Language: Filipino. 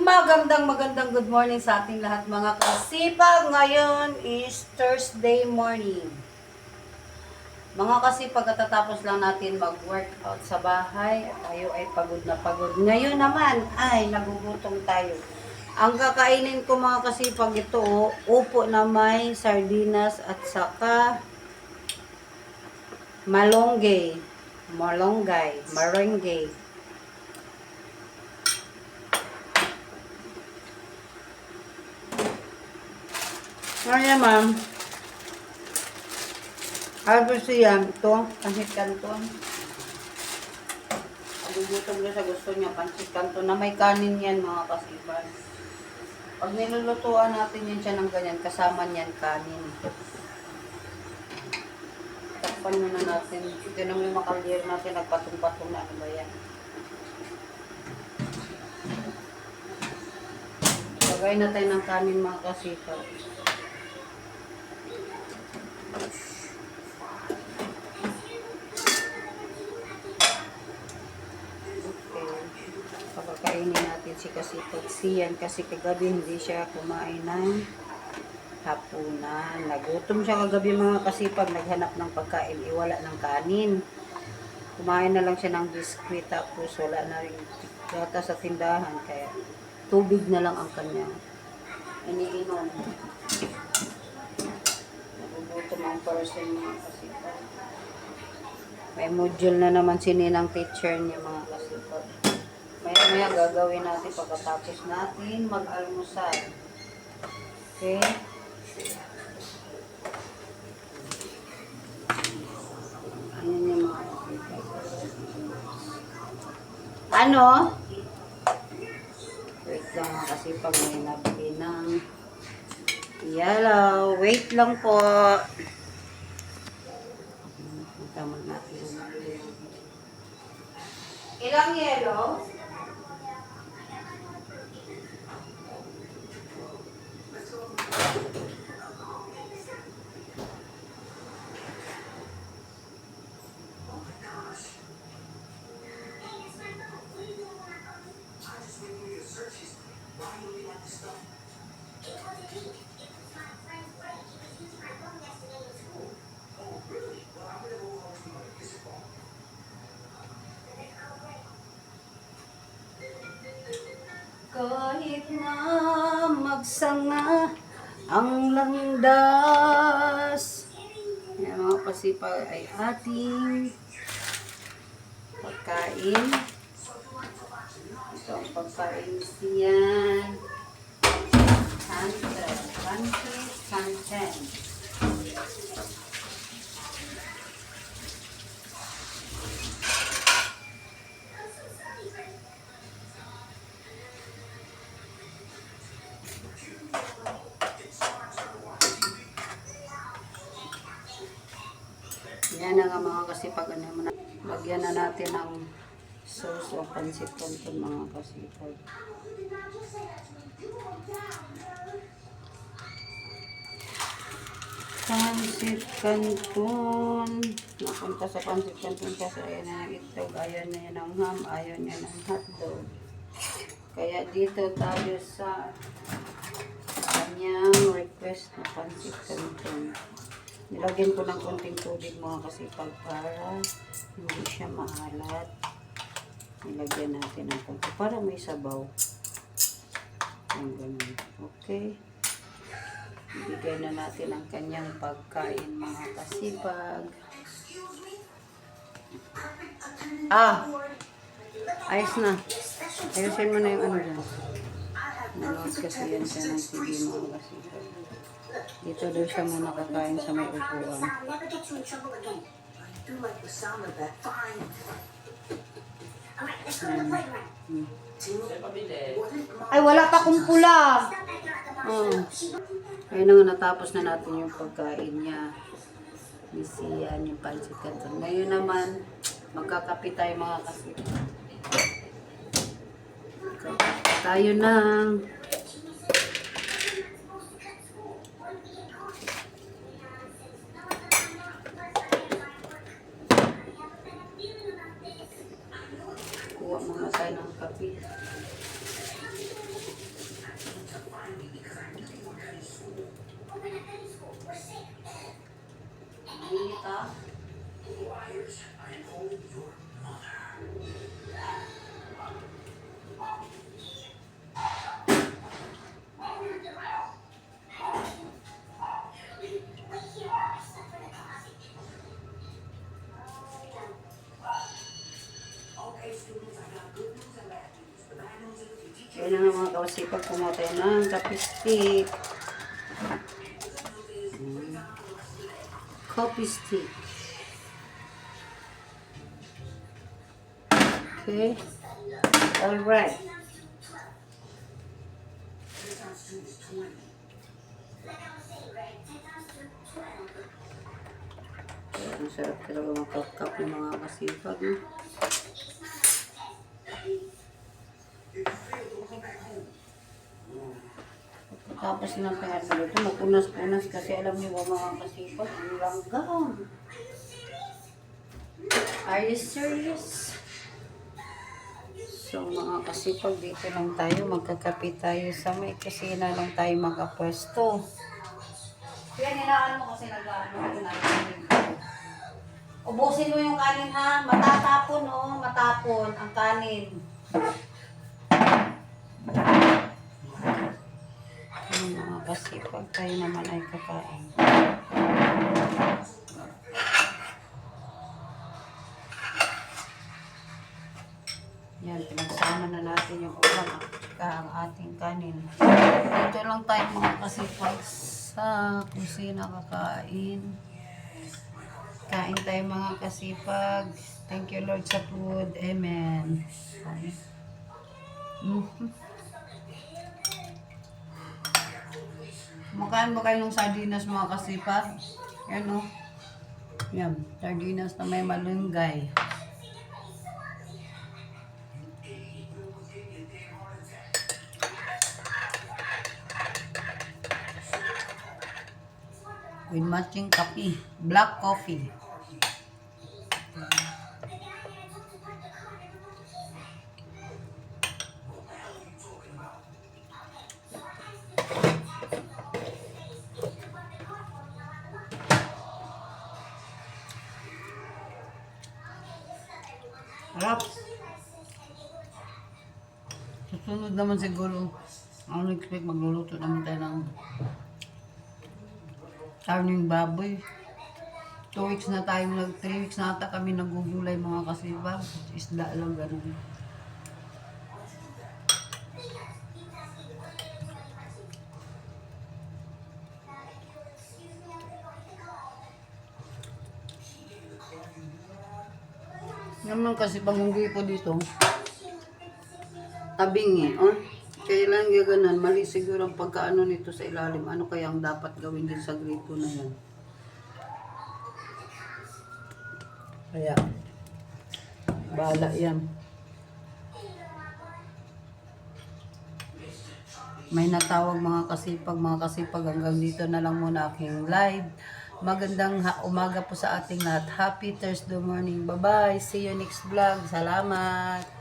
Magandang good morning sa ating lahat mga kasipag. Ngayon is Thursday morning. Mga kasipag, katatapos lang natin mag-workout sa bahay at tayo ay pagod na pagod. Ngayon naman ay nagugutom tayo. Ang kakainin ko mga kasipag ito, upo na may sardinas at saka malunggay. Ngayon ma'am, harvest siya ito, pansit canton. Nagugutom na sa gusto niya, pansit canton na may kanin yan mga kasipag. Pag nilulutuan natin yan siya ng ganyan, kasama niyan kanin. Takpan muna natin. Ito nang yung makalyer natin, nagpatong-patong na ano ba yan. Lagay na tayo ng kanin mga kasipag. Pagkakainin natin si Kasipag Sian kasi kagabi hindi siya kumain ng hapunan. Nagutom siya kagabi mga kasipag, naghanap ng pagkain, iwala ng kanin. Kumain na lang siya ng biskwit tapos wala na rin gata sa tindahan kaya tubig na lang ang kanya iniinom. Nagugutom ang person mga kasipag. May module na naman si Ninang teacher niya mga kasipag. Maya gagawin natin pagkatapos natin mag-almusal. Okay? Ayan yung mga kasipag. Ano? Wait lang mga kasipag. May nabili ng yellow. Wait lang po. Tama natin. Ilang yellow? Kahit na magsanga ang landas. Yan mga kasipag ay ating pagkain. Ito ang pagkain siyan. Santen. Yan na nga mga kasipag. Lagyan na natin ng sauce o pansit canton mga kasipag. Pansit canton. Napunta sa pansit canton kasi ayaw na ng itlog, ayaw na yan ng ham, ayaw niya ng hotdog. Kaya dito tayo sa kanyang request na pansit canton. Nilagyan ko ng konting tubig mga kasipag para hindi siya maalat. Nilagyan natin ng konti para may sabaw. Ang ganun. Okay. Ibigay na natin ang kanyang pagkain mga kasipag. Ayos na. Ayusin mo na yung ano dyan. Nanood kasi yan siya ng TV mga kasipag. Dito daw siya muna kakain sa may upuan. Ay, wala pa kong pula. Ayun na nga, natapos na natin yung pagkain niya. Bisiyan yung pansit canton. Ngayon naman, magkakape tayo mga kasipag. Tayo ng kuha muna tayo ng kape. Yun na nga mga kasipag, kumuha tayo ng coffee stick. Coffee stick. Okay. Alright. Ang sarap talaga makap-kap ng mga kasipag. No? Tapos ng kaya ito, mapunas-punas kasi alam niyo ba mga kasipag, ang langgam. Are you serious? So mga kasipag, dito lang tayo, magkakape tayo sa may kusina lang tayo magkapwesto. Kaya nilaan mo kasi nag-ano, ubusin mo yung kanin ha, matatapon oh, matapon ang kanin. Mga kasipag, tayo naman ay kakain. Yan, pinagsama na natin yung ulam at ang ating kanin. Dito lang tayo mga kasipag sa kusina kakain. Kain tayo mga kasipag. Thank you Lord sa food. Amen. Makain ba kayo ng sardinas mga kasipag? Yan o. Yan. Sardinas na may malunggay. With matching coffee. Black coffee. Harap. Susunod naman siguro. Ako expect magluluto naman tayo ng karning baboy. 2 weeks na tayo, 3 weeks na ata kami nagugulay mga kasipag. Isda lang ganun. Naman kasi pangunggi po dito, tabing eh, oh. Kailan gaganan, mali siguro ang pagkaano nito sa ilalim. Ano kaya ang dapat gawin din sa gripo na yan? Kaya, bahala yan. May natawag mga kasipag, hanggang dito na lang muna aking live. Magandang umaga po sa ating lahat. Happy Thursday morning. Bye-bye. See you next vlog. Salamat.